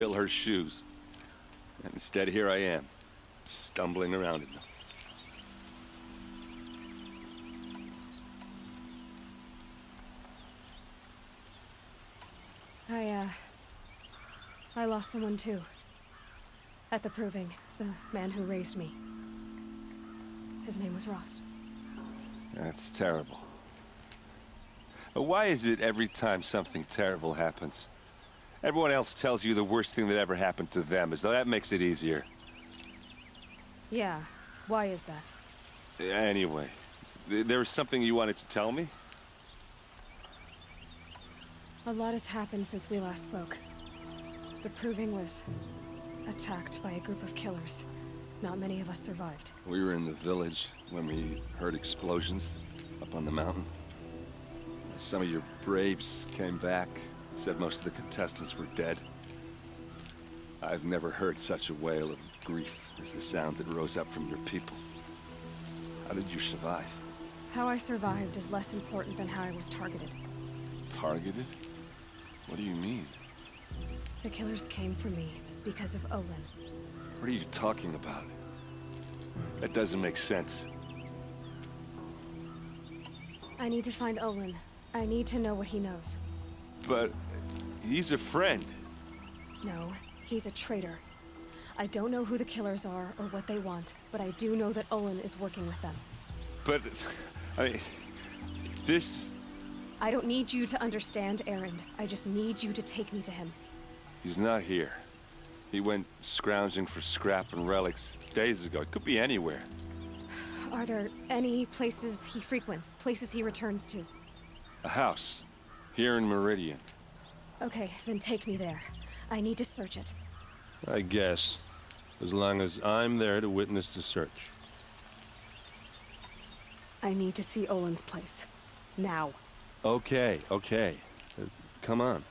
fill her shoes. And instead, here I am, stumbling around in them. I lost someone too. At the Proving, the man who raised me. His name was Rost. That's terrible. But why is it every time something terrible happens, everyone else tells you the worst thing that ever happened to them, as though that makes it easier? Yeah, why is that? Anyway, there was something you wanted to tell me? A lot has happened since we last spoke. The Proving was attacked by a group of killers. Not many of us survived. We were in the village when we heard explosions up on the mountain. Some of your braves came back, said most of the contestants were dead. I've never heard such a wail of grief as the sound that rose up from your people. How did you survive? How I survived is less important than how I was targeted. Targeted? What do you mean? The killers came for me because of Olin. What are you talking about? That doesn't make sense. I need to find Olin. I need to know what he knows. But he's a friend. No, he's a traitor. I don't know who the killers are or what they want, but I do know that Olin is working with them. But, I mean, this... I don't need you to understand, Erend. I just need you to take me to him. He's not here. He went scrounging for scrap and relics days ago. It could be anywhere. Are there any places he frequents, places he returns to? A house. Here in Meridian. Okay, then take me there. I need to search it. I guess. As long as I'm there to witness the search. I need to see Olin's place. Now. Okay. Come on.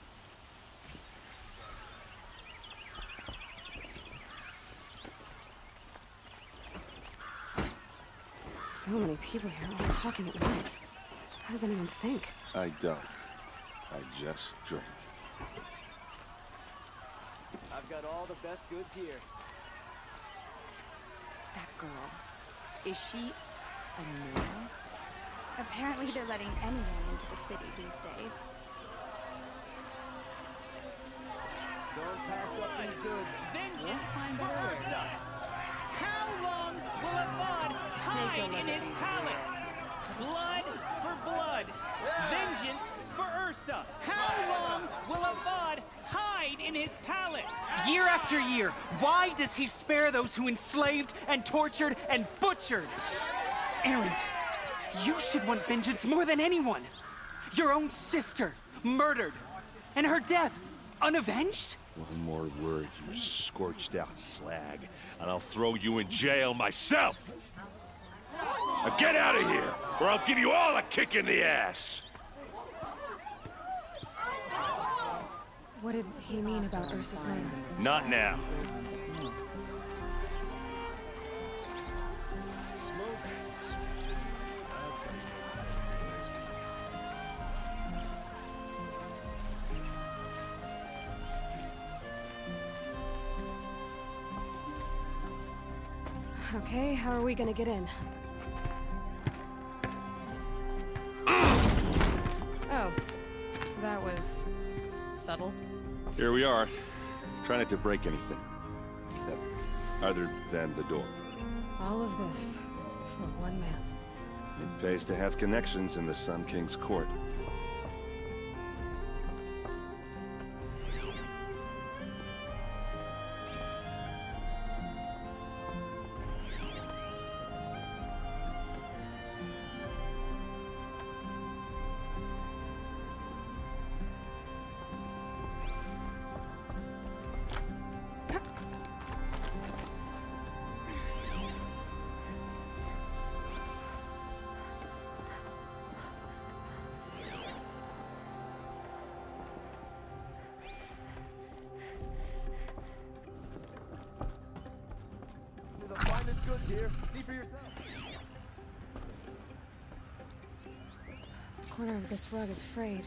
So many people here, all talking at once. How does anyone think? I don't. I just drink. I've got all the best goods here. That girl. Is she a neural? Apparently they're letting anyone into the city these days. Don't pass up these goods. Vengeance for Ursa! How long will Avad hide in his palace? Blood for blood. Vengeance for Ursa. How long will Avad hide in his palace? Year after year, why does he spare those who enslaved and tortured and butchered? Erend, you should want vengeance more than anyone. Your own sister, murdered, and her death, unavenged? One more word, you scorched out slag, and I'll throw you in jail myself! Now get out of here, or I'll give you all a kick in the ass! What did he mean about Ursa's man? Not now. Okay, how are we gonna get in? Oh, that was subtle. Here we are. Try not to break anything. Other than the door. All of this for one man. It pays to have connections in the Sun King's court. The finest goods here. See for yourself. The corner of this rug is frayed,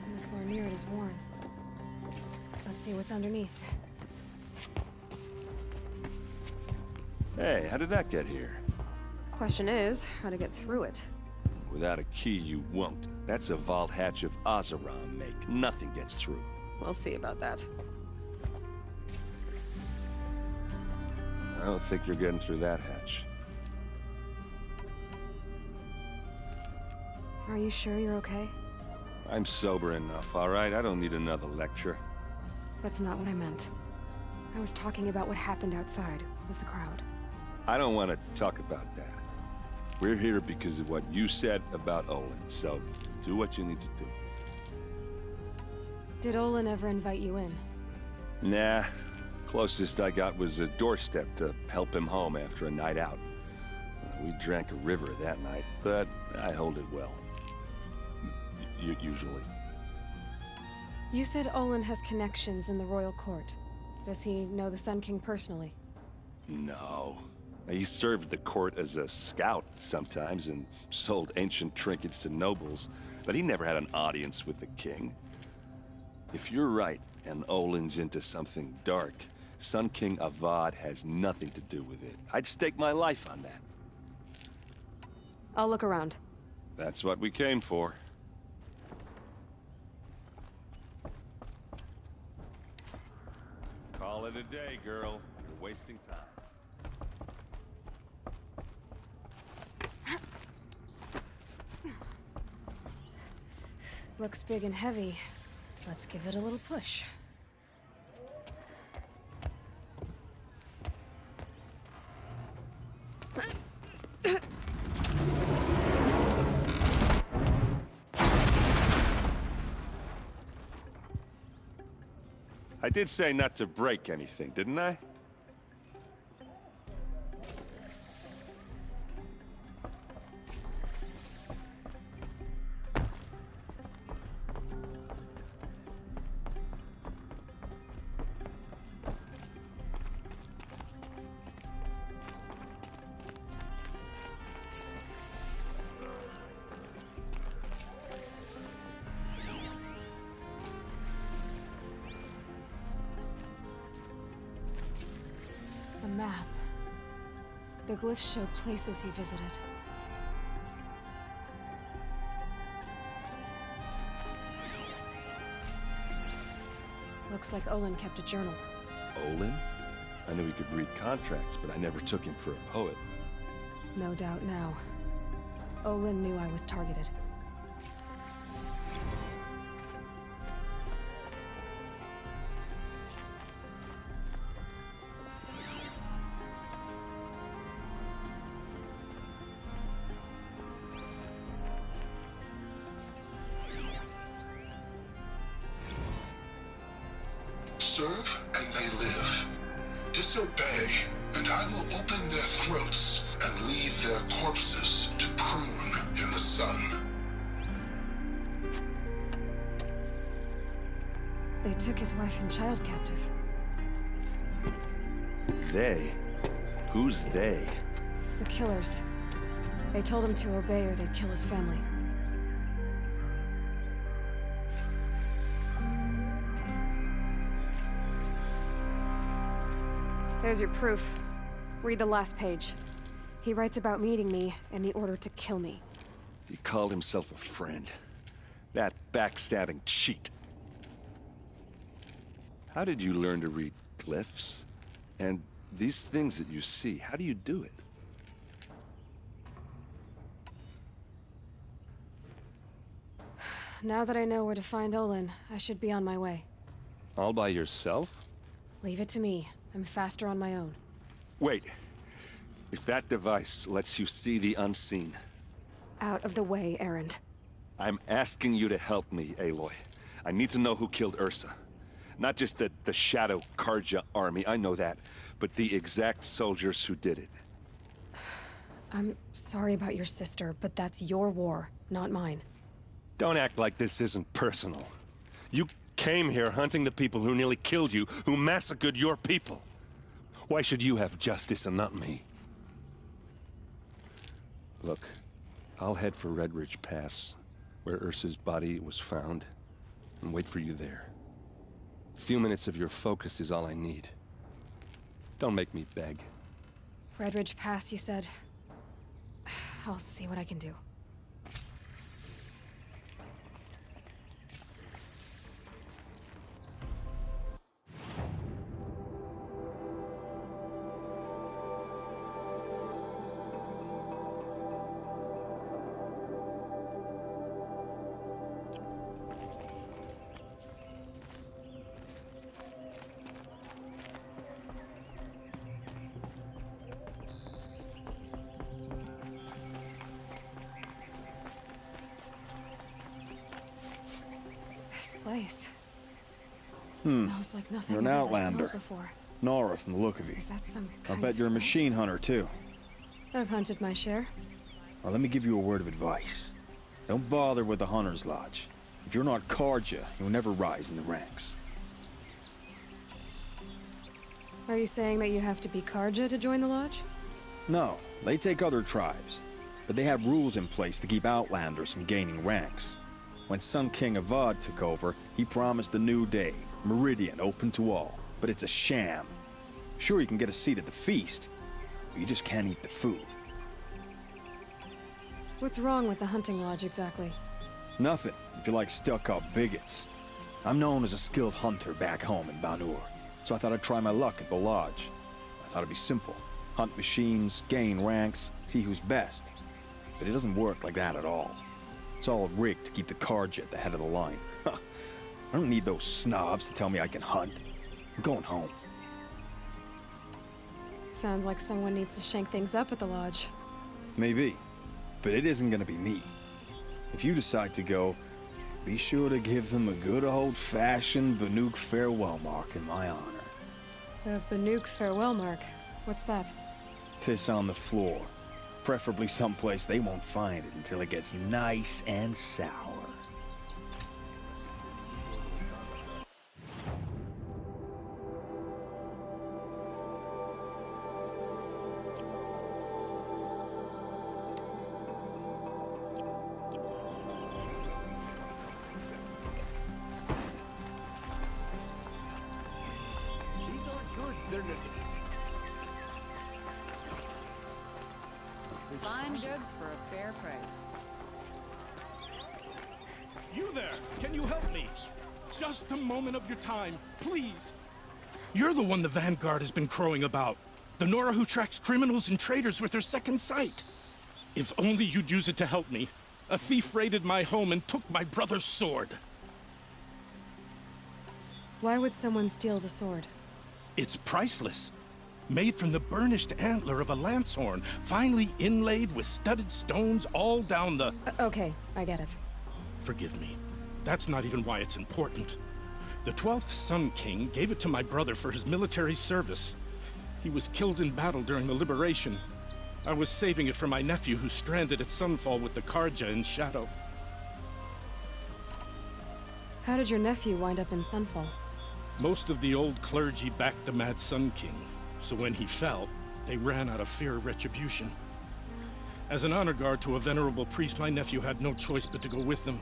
and the floor near it is worn. Let's see what's underneath. Hey, how did that get here? Question is, how to get through it. Without a key, you won't. That's a vault hatch of Oseram make. Nothing gets through. We'll see about that. I don't think you're getting through that hatch. Are you sure you're okay? I'm sober enough, all right? I don't need another lecture. That's not what I meant. I was talking about what happened outside, with the crowd. I don't want to talk about that. We're here because of what you said about Olin, so do what you need to do. Did Olin ever invite you in? Nah. Closest I got was a doorstep to help him home after a night out. We drank a river that night, but I hold it well. Usually. You said Olin has connections in the royal court. Does he know the Sun King personally? No. He served the court as a scout sometimes and sold ancient trinkets to nobles, but he never had an audience with the king. If you're right, and Olin's into something dark, Sun King Avad has nothing to do with it. I'd stake my life on that. I'll look around. That's what we came for. Call it a day, girl. You're wasting time. Looks big and heavy. Let's give it a little push. I did say not to break anything, didn't I? A map. The glyphs show places he visited. Looks like Olin kept a journal. Olin? I knew he could read contracts, but I never took him for a poet. No doubt now. Olin knew I was targeted. Serve, and they live. Disobey, and I will open their throats and leave their corpses to prune in the sun. They took his wife and child captive. They? Who's they? The killers. They told him to obey or they'd kill his family. There's your proof. Read the last page. He writes about meeting me and the order to kill me. He called himself a friend. That backstabbing cheat. How did you learn to read glyphs? And these things that you see, how do you do it? Now that I know where to find Olin, I should be on my way. All by yourself? Leave it to me. I'm faster on my own. Wait. If that device lets you see the unseen... Out of the way, Erend. I'm asking you to help me, Aloy. I need to know who killed Ursa. Not just the Shadow Karja army, I know that, but the exact soldiers who did it. I'm sorry about your sister, but that's your war, not mine. Don't act like this isn't personal. You came here hunting the people who nearly killed you, who massacred your people. Why should you have justice and not me? Look, I'll head for Red Ridge Pass, where Ursa's body was found, and wait for you there. A few minutes of your focus is all I need. Don't make me beg. Red Ridge Pass, you said. I'll see what I can do. Place. Smells like nothing You're an I've ever outlander. smelled before. Nora from the look of you. Is that some I kind bet of you're a spice? machine hunter, too. I've hunted my share. Well, let me give you a word of advice. Don't bother with the Hunter's Lodge. If you're not Karja, you'll never rise in the ranks. Are you saying that you have to be Karja to join the lodge? No, they take other tribes. But they have rules in place to keep outlanders from gaining ranks. When Sun King Avad took over, he promised a new day, Meridian open to all. But it's a sham. Sure, you can get a seat at the feast, but you just can't eat the food. What's wrong with the hunting lodge exactly? Nothing, if you like stuck-up bigots. I'm known as a skilled hunter back home in Banur, so I thought I'd try my luck at the lodge. I thought it'd be simple. Hunt machines, gain ranks, see who's best. But it doesn't work like that at all. It's all rigged to keep the Karja at the head of the line. I don't need those snobs to tell me I can hunt. I'm going home. Sounds like someone needs to shank things up at the lodge. Maybe, but it isn't gonna be me. If you decide to go, be sure to give them a good old-fashioned Banuk farewell mark in my honor. The Banuk farewell mark. What's that? Piss on the floor. Preferably someplace they won't find it until it gets nice and sour. These aren't goods, they're Fine goods for a fair price. You there! Can you help me? Just a moment of your time, please. You're the one the Vanguard has been crowing about. The Nora who tracks criminals and traitors with her second sight. If only you'd use it to help me. A thief raided my home and took my brother's sword. Why would someone steal the sword? It's priceless. Made from the burnished antler of a lancehorn, finely inlaid with studded stones all down the... Okay, I get it. Forgive me. That's not even why it's important. The 12th Sun King gave it to my brother for his military service. He was killed in battle during the Liberation. I was saving it for my nephew who's stranded at Sunfall with the Karja in Shadow. How did your nephew wind up in Sunfall? Most of the old clergy backed the Mad Sun King, so when he fell, they ran out of fear of retribution. As an honor guard to a venerable priest, my nephew had no choice but to go with them.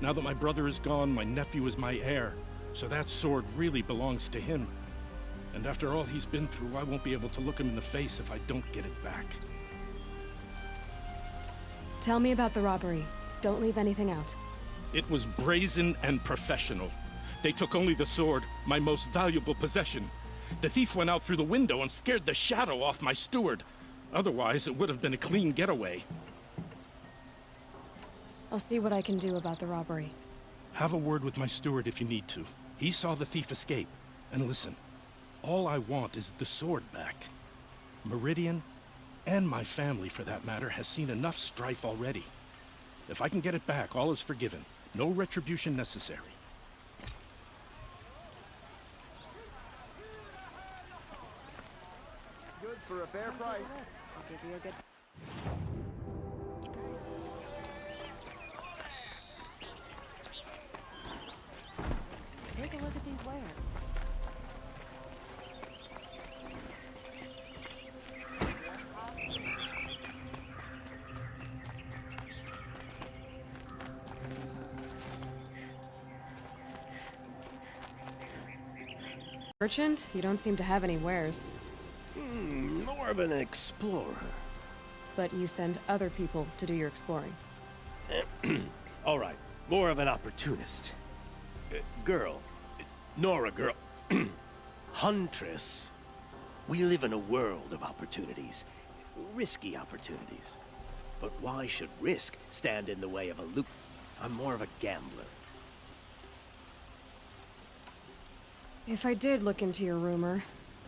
Now that my brother is gone, my nephew is my heir, so that sword really belongs to him. And after all he's been through, I won't be able to look him in the face if I don't get it back. Tell me about the robbery. Don't leave anything out. It was brazen and professional. They took only the sword, my most valuable possession. The thief went out through the window and scared the shadow off my steward. Otherwise, it would have been a clean getaway. I'll see what I can do about the robbery. Have a word with my steward if you need to. He saw the thief escape. And listen, all I want is the sword back. Meridian, and my family for that matter, has seen enough strife already. If I can get it back, all is forgiven. No retribution necessary. goods for a fair price. I'll give you a good... Take a look at these wares. merchant? You don't seem to have any wares. More of an explorer. But you send other people to do your exploring. All right, more of an opportunist. Girl. Nora girl. Huntress. We live in a world of opportunities. Risky opportunities. But why should risk stand in the way of a loop? I'm more of a gambler. If I did look into your rumor...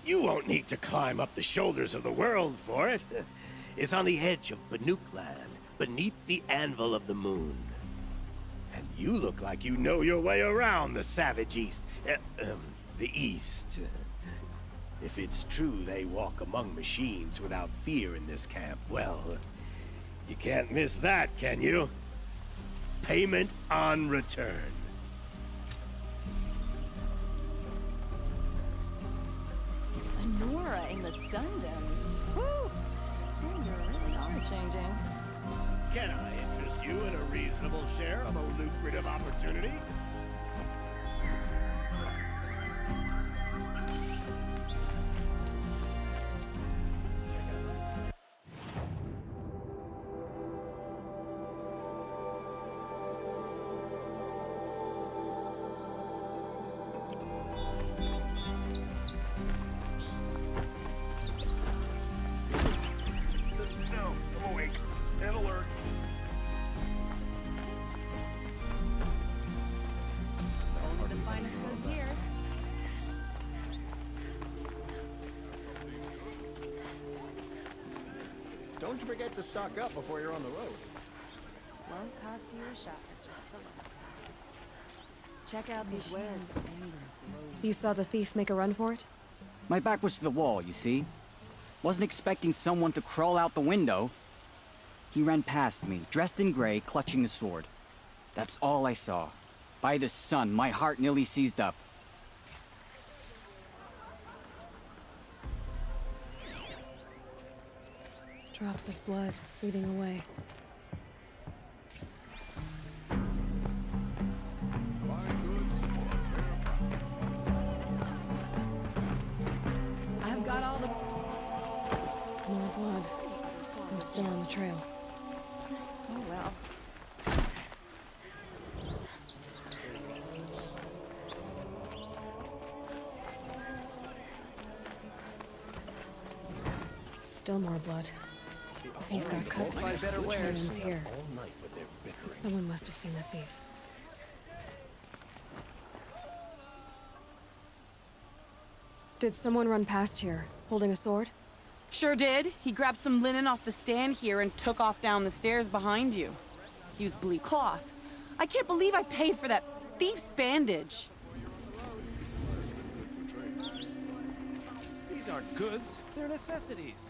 You won't need to climb up the shoulders of the world for it. It's on the edge of Banuk land, beneath the anvil of the moon. And you look like you know your way around the savage east. The east. If it's true they walk among machines without fear in this camp, well, you can't miss that, can you? Payment on return. Nora in the Sundom. Whew! Things really are changing. Can I interest you in a reasonable share of a lucrative opportunity? No, I'm awake and alert. Only the finest goods here. Don't you forget to stock up before you're on the road. Won't cost you a shot. Just a look. Check out these wares. You saw the thief make a run for it? My back was to the wall, you see? Wasn't expecting someone to crawl out the window. He ran past me, dressed in gray, clutching a sword. That's all I saw. By the sun, my heart nearly seized up. Drops of blood bleeding away. I've got all the... More blood. I'm still on the trail. Oh, well. Still more blood. The thief got cut by better wares here. Someone must have seen the thief. Did someone run past here, holding a sword? Sure did. He grabbed some linen off the stand here and took off down the stairs behind you. He used blue cloth. I can't believe I paid for that thief's bandage. These aren't goods, they're necessities.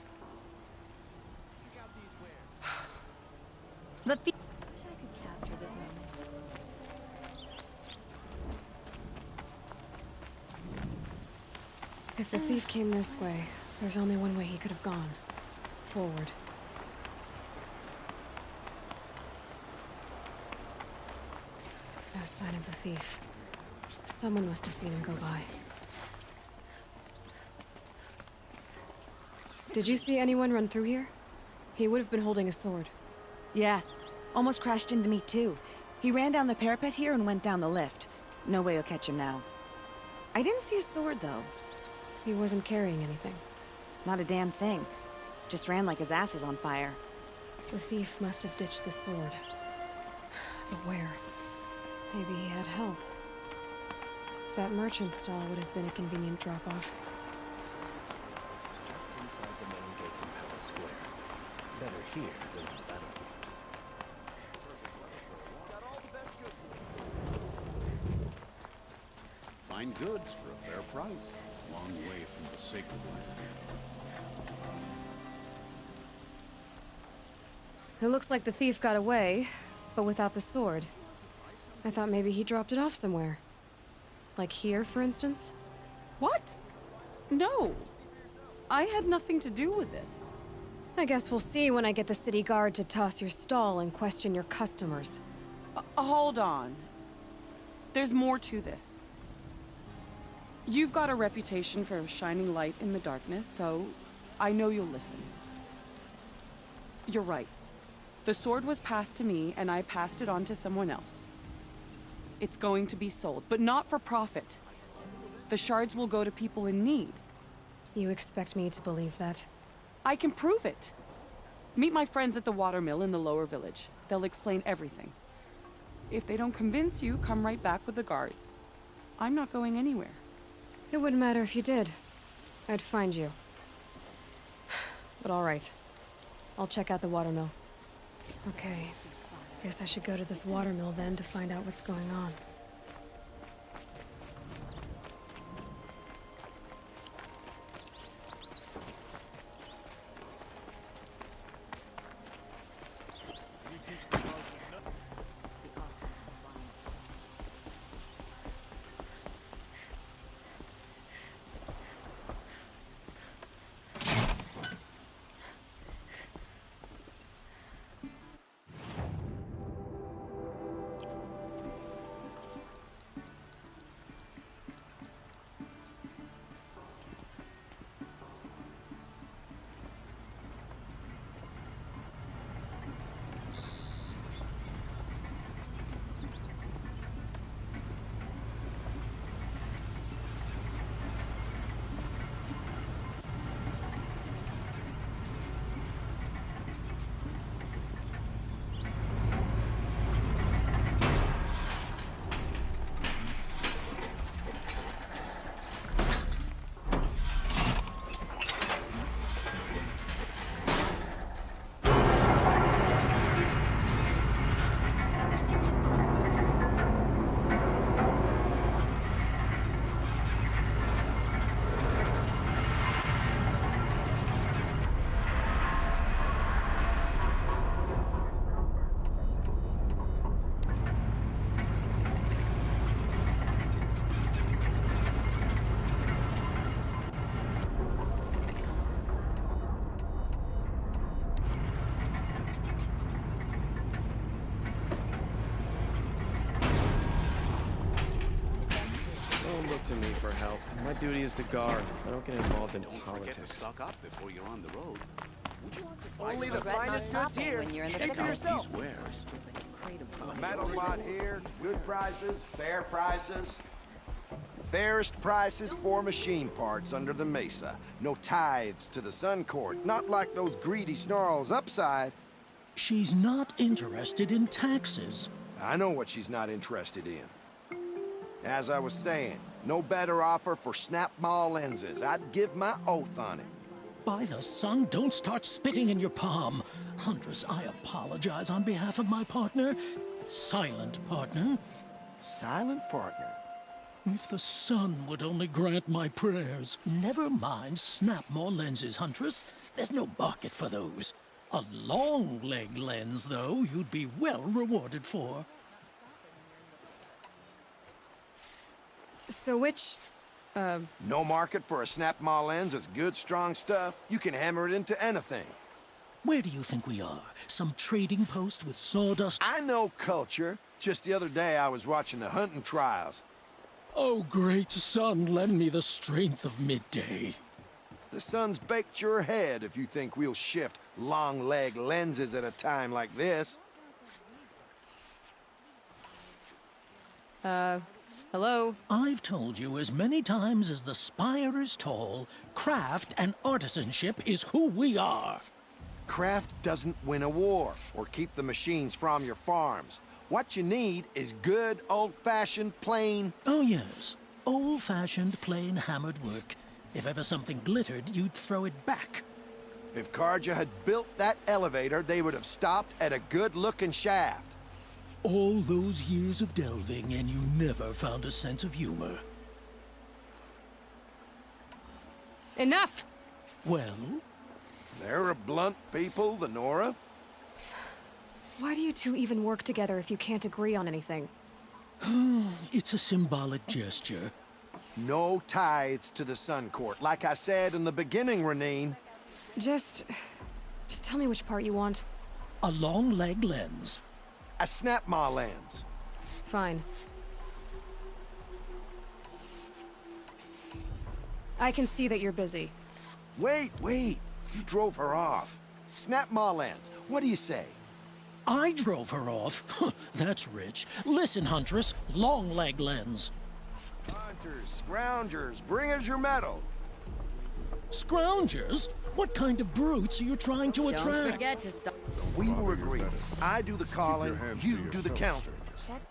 The thief... Wish I could capture this moment. If the thief came this way, there's only one way he could have gone. Forward. No sign of the thief. Someone must have seen him go by. Did you see anyone run through here? He would have been holding a sword. Yeah, almost crashed into me too. He ran down the parapet here and went down the lift. No way you'll catch him now. I didn't see a sword though. He wasn't carrying anything. Not a damn thing. Just ran like his ass was on fire. The thief must have ditched the sword. But where? Maybe he had help. That merchant stall would have been a convenient drop-off. Just inside the main gate in Palace Square. Better here than on the battlefield. Fine goods for a fair price. Long way from the sacred land. It looks like the thief got away, but without the sword. I thought maybe he dropped it off somewhere. Like here, for instance? What? No. I had nothing to do with this. I guess we'll see when I get the city guard to toss your stall and question your customers. Hold on. There's more to this. You've got a reputation for shining light in the darkness, so I know you'll listen. You're right. The sword was passed to me, and I passed it on to someone else. It's going to be sold, but not for profit. The shards will go to people in need. You expect me to believe that? I can prove it. Meet my friends at the watermill in the lower village. They'll explain everything. If they don't convince you, come right back with the guards. I'm not going anywhere. It wouldn't matter if you did. I'd find you. But all right. I'll check out the watermill. Okay. Guess I should go to this watermill then to find out what's going on. Don't look to me for help. My duty is to guard. I don't get involved in politics. Stock up before you're on the road. Only the finest goods here. Check for yourself. These wares. Metal lot here, good prices, fair prices. Fairest prices for machine parts under the mesa. No tithes to the Sun Court, not like those greedy snarls upside. She's not interested in taxes. I know what she's not interested in. As I was saying, no better offer for snap maw lenses. I'd give my oath on it. By the sun, don't start spitting in your palm. Huntress, I apologize on behalf of my partner. Silent partner. Silent partner? If the sun would only grant my prayers. Never mind snap maw lenses, Huntress. There's no market for those. A long leg lens, though, you'd be well rewarded for. So which, No market for a snap maw lens is good, strong stuff. You can hammer it into anything. Where do you think we are? Some trading post with sawdust? I know culture. Just the other day I was watching the hunting trials. Oh, great sun, lend me the strength of midday. The sun's baked your head if you think we'll shift long leg lenses at a time like this. Hello? I've told you as many times as the spire is tall, craft and artisanship is who we are. Craft doesn't win a war or keep the machines from your farms. What you need is good, old-fashioned, plain... Oh, yes. Old-fashioned, plain hammered work. If ever something glittered, you'd throw it back. If Karja had built that elevator, they would have stopped at a good-looking shaft. All those years of delving, and you never found a sense of humor. Enough! Well? They're a blunt people, the Nora. Why do you two even work together if you can't agree on anything? It's a symbolic gesture. No tithes to the Sun Court. Like I said in the beginning, Renine. Just tell me which part you want. A long leg lens. A snap maw lens. Fine. I can see that you're busy. Wait! You drove her off. Snap Mawlands, what do you say? I drove her off. That's rich. Listen, Huntress, long leg lens. Hunters, scroungers, bring us your metal. Scroungers? What kind of brutes are you trying to attract? Don't forget to stop. We will agree. I do the calling, you do the counting. Check.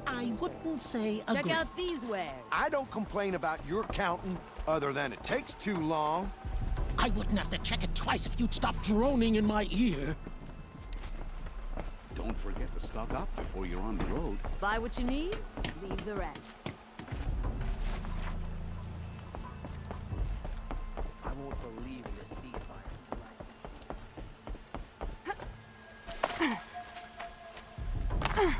I wouldn't say agree. Check out these wares. I don't complain about your counting, other than it takes too long. I wouldn't have to check it twice if you'd stop droning in my ear. Don't forget to stock up before you're on the road. Buy what you need, leave the rest. I won't believe in this ceasefire until I see.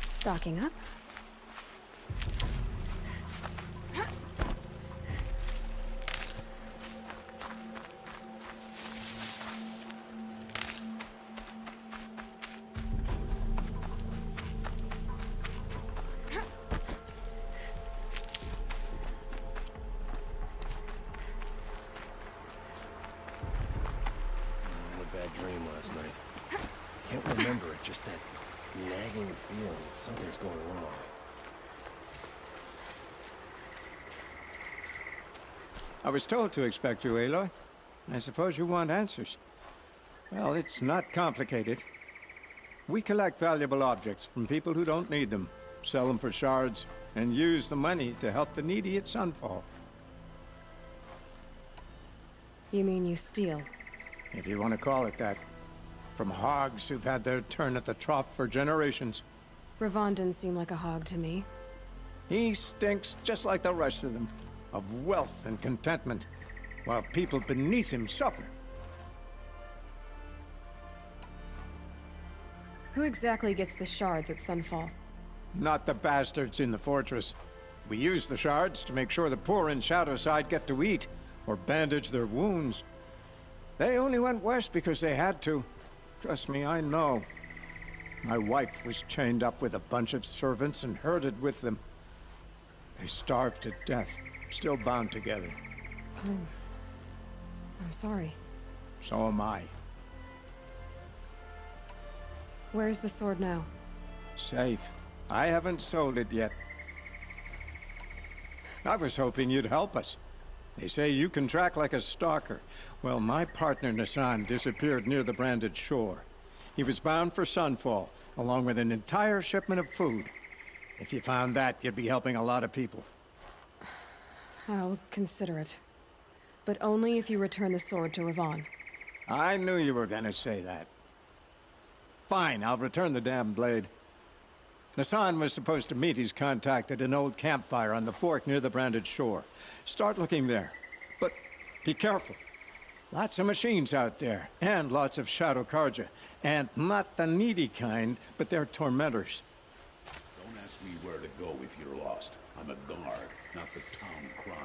Stocking up. I had a bad dream last night. Can't remember it, just that nagging feeling that something's going wrong. I was told to expect you, Aloy. I suppose you want answers. Well, it's not complicated. We collect valuable objects from people who don't need them, sell them for shards, and use the money to help the needy at Sunfall. You mean you steal? If you want to call it that. From hogs who've had their turn at the trough for generations. Ravon didn't seem like a hog to me. He stinks just like the rest of them, of wealth and contentment, while people beneath him suffer. Who exactly gets the shards at Sunfall? Not the bastards in the fortress. We use the shards to make sure the poor in Shadowside get to eat, or bandage their wounds. They only went west because they had to. Trust me, I know. My wife was chained up with a bunch of servants and herded with them. They starved to death, still bound together. I'm sorry. So am I. Where's the sword now? Safe. I haven't sold it yet. I was hoping you'd help us. They say you can track like a stalker. Well, my partner Nassan disappeared near the branded shore. He was bound for Sunfall, along with an entire shipment of food. If you found that, you'd be helping a lot of people. I'll consider it. But only if you return the sword to Ravon. I knew you were gonna say that. Fine, I'll return the damn blade. Nassan was supposed to meet his contact at an old campfire on the fork near the branded shore. Start looking there. But be careful. Lots of machines out there, and lots of Shadow Karja. And not the needy kind, but they're tormentors. Don't ask me where to go if you're lost. I'm a guard, not the town crier.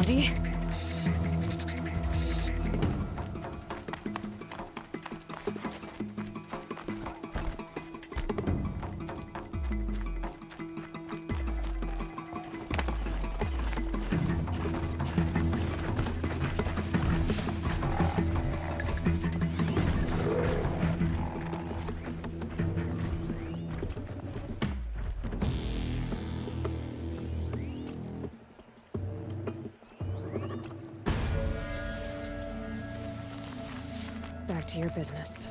Ready? Back to your business.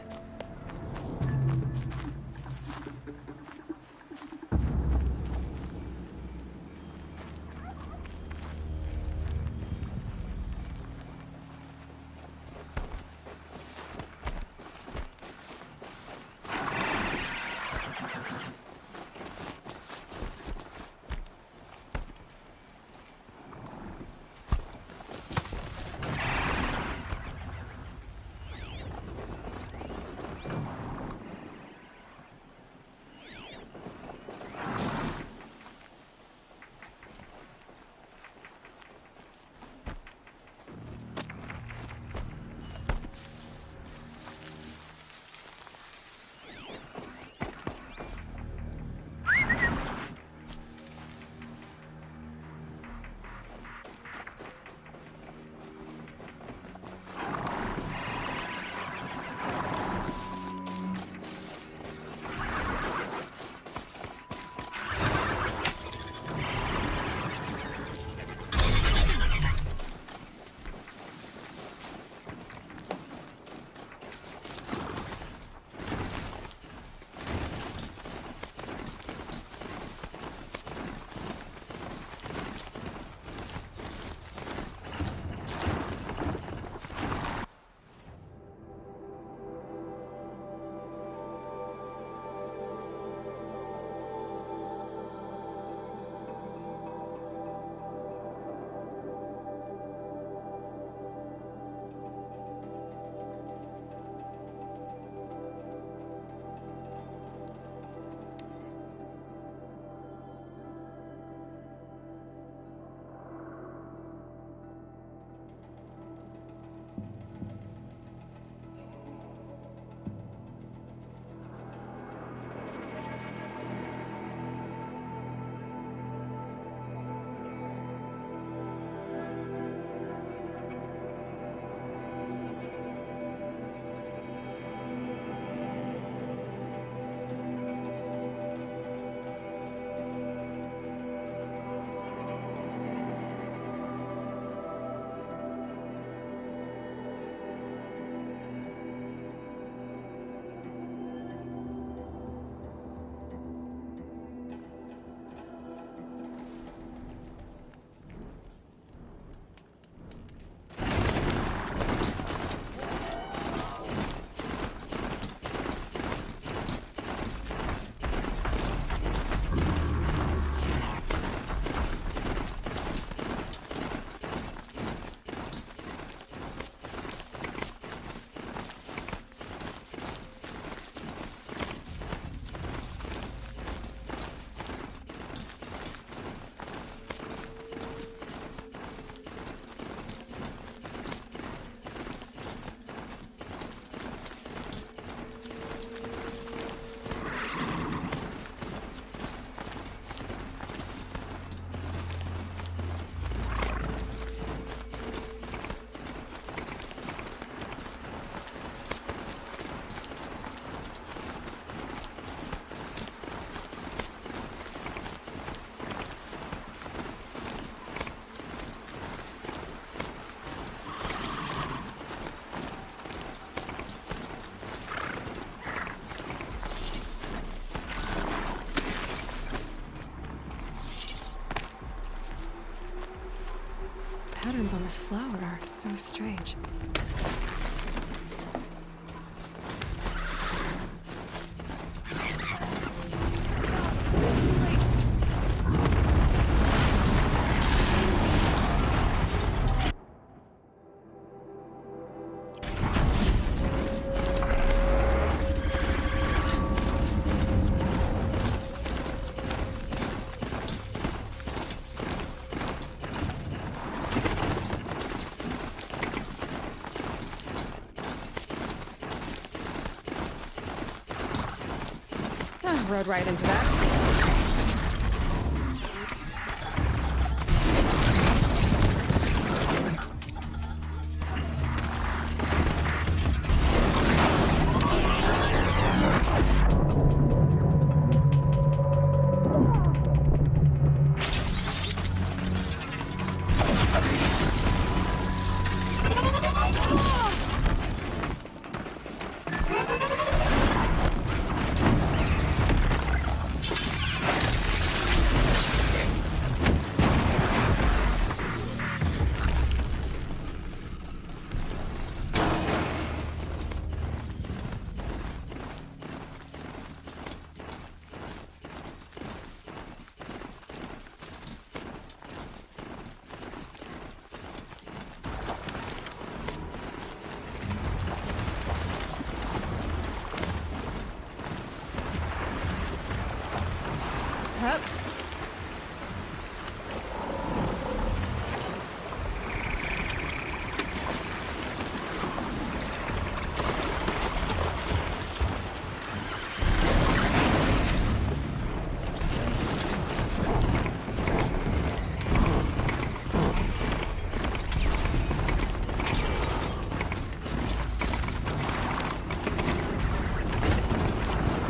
Patterns on this flower are so strange. Rode right into that. Hup.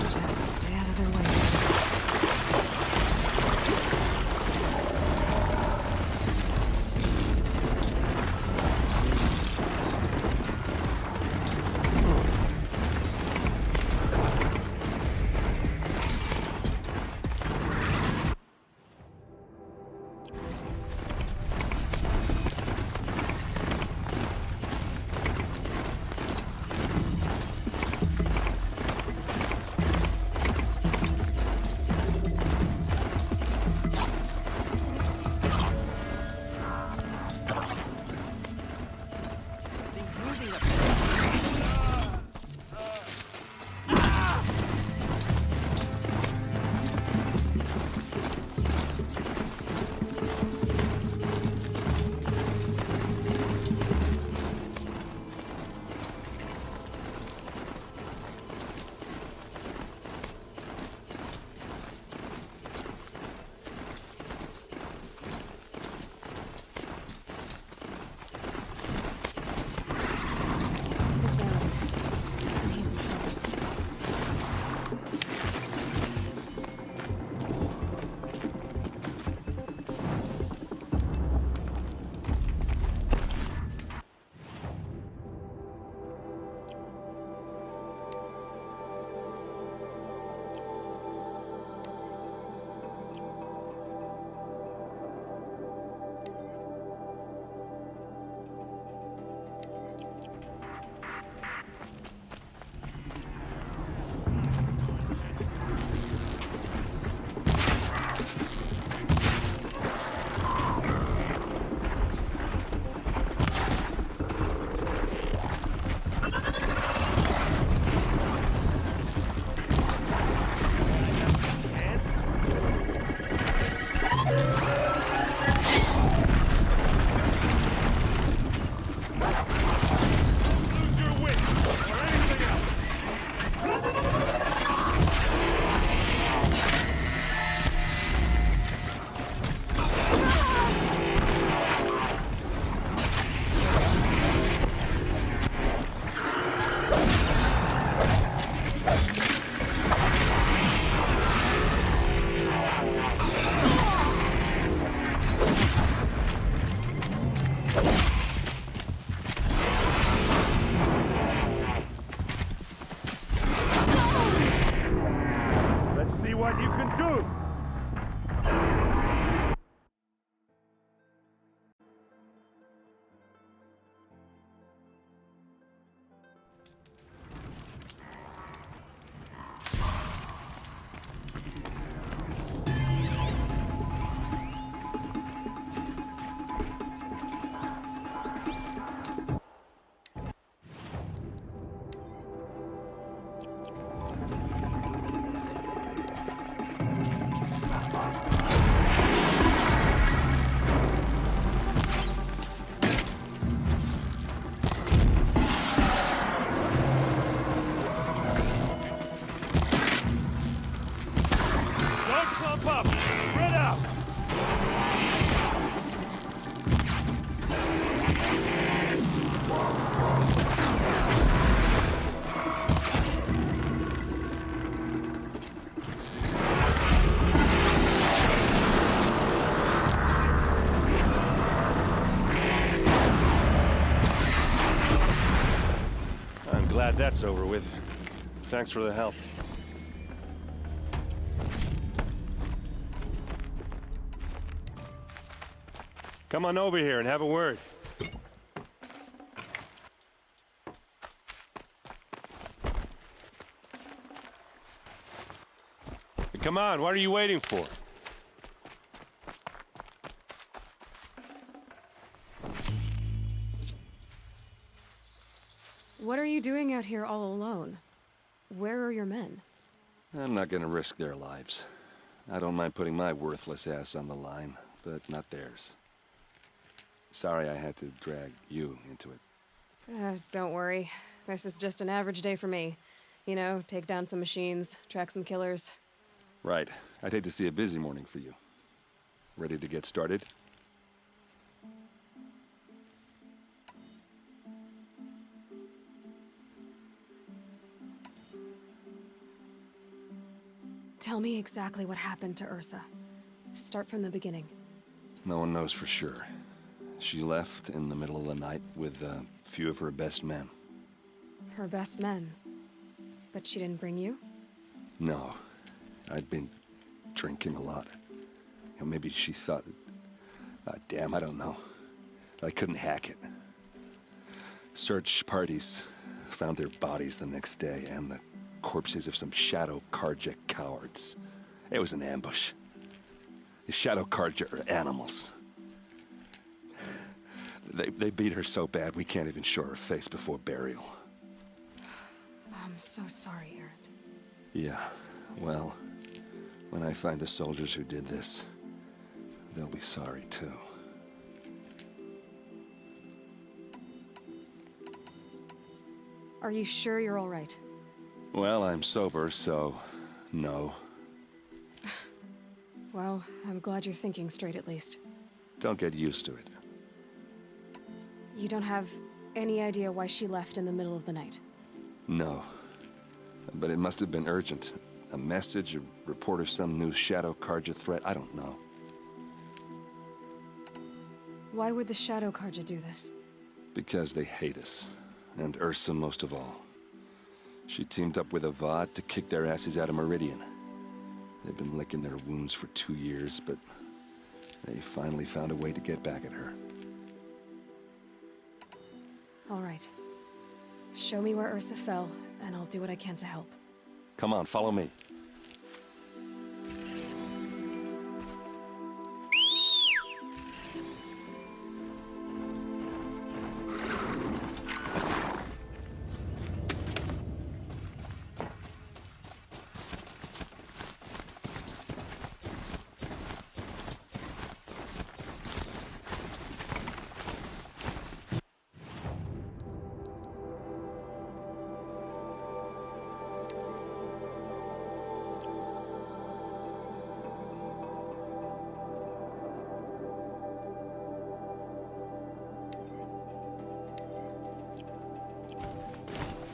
Just stay out of their way. clump up! Spread out! I'm glad that's over with. Thanks for the help. Come on over here and have a word. Come on, what are you waiting for? What are you doing out here all alone? Where are your men? I'm not gonna risk their lives. I don't mind putting my worthless ass on the line, but not theirs. Sorry I had to drag you into it. Don't worry. This is just an average day for me. You know, take down some machines, track some killers. Right. I'd hate to see a busy morning for you. Ready to get started? Tell me exactly what happened to Ursa. Start from the beginning. No one knows for sure. She left in the middle of the night with a few of her best men. Her best men? But she didn't bring you? No. I'd been drinking a lot. You know, maybe she thought... damn, I don't know. I couldn't hack it. Search parties found their bodies the next day, and the corpses of some Shadow Karja cowards. It was an ambush. The Shadow Karja are animals. They beat her so bad we can't even show her face before burial. I'm so sorry, Erend. Yeah, well, when I find the soldiers who did this, they'll be sorry too. Are you sure you're all right? Well, I'm sober, so no. Well, I'm glad you're thinking straight at least. Don't get used to it. You don't have any idea why she left in the middle of the night? No. But it must have been urgent. A message, a report of some new Shadow Karja threat, I don't know. Why would the Shadow Karja do this? Because they hate us. And Ursa most of all. She teamed up with Avad to kick their asses out of Meridian. They've been licking their wounds for 2 years, but they finally found a way to get back at her. All right. Show me where Ursa fell, and I'll do what I can to help. Come on, follow me.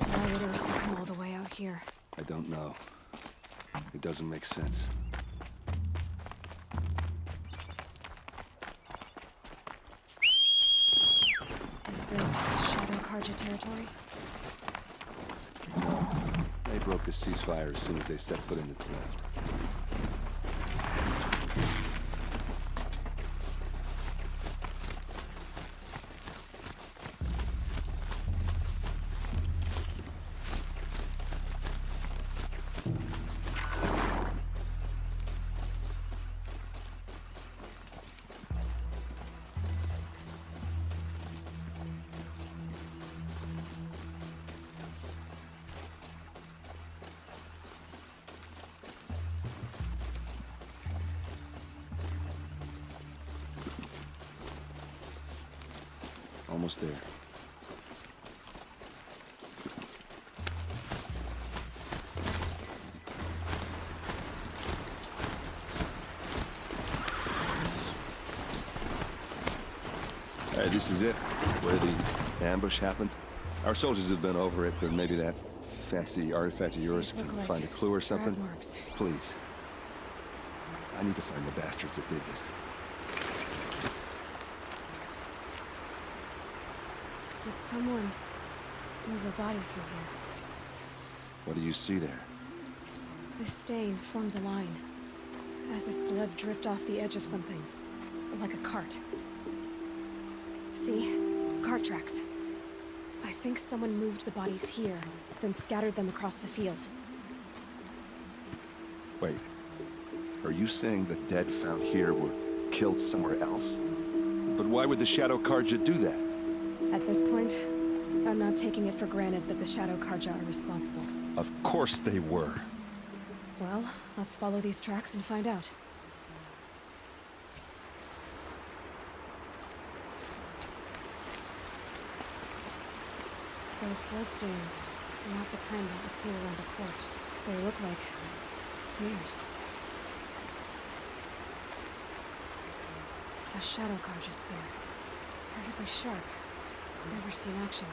Why would Ursa come all the way out here? I don't know. It doesn't make sense. Is this Shadow Karja territory? They broke the ceasefire as soon as they set foot in the cleft. Almost there. Hey, this is it? Where the ambush happened? Our soldiers have been over it, but maybe that fancy artifact of yours can find a clue or something? Marks. Please. I need to find the bastards that did this. Did someone move a body through here? What do you see there? This stain forms a line, as if blood dripped off the edge of something, like a cart. See? Cart tracks. I think someone moved the bodies here, then scattered them across the field. Wait. Are you saying the dead found here were killed somewhere else? But why would the Shadow Karja do that? At this point, I'm not taking it for granted that the Shadow Karja are responsible. Of course they were. Well, let's follow these tracks and find out. Those bloodstains are not the kind that appear around a corpse. They look like smears. A Shadow Karja spear. It's perfectly sharp. Never seen action.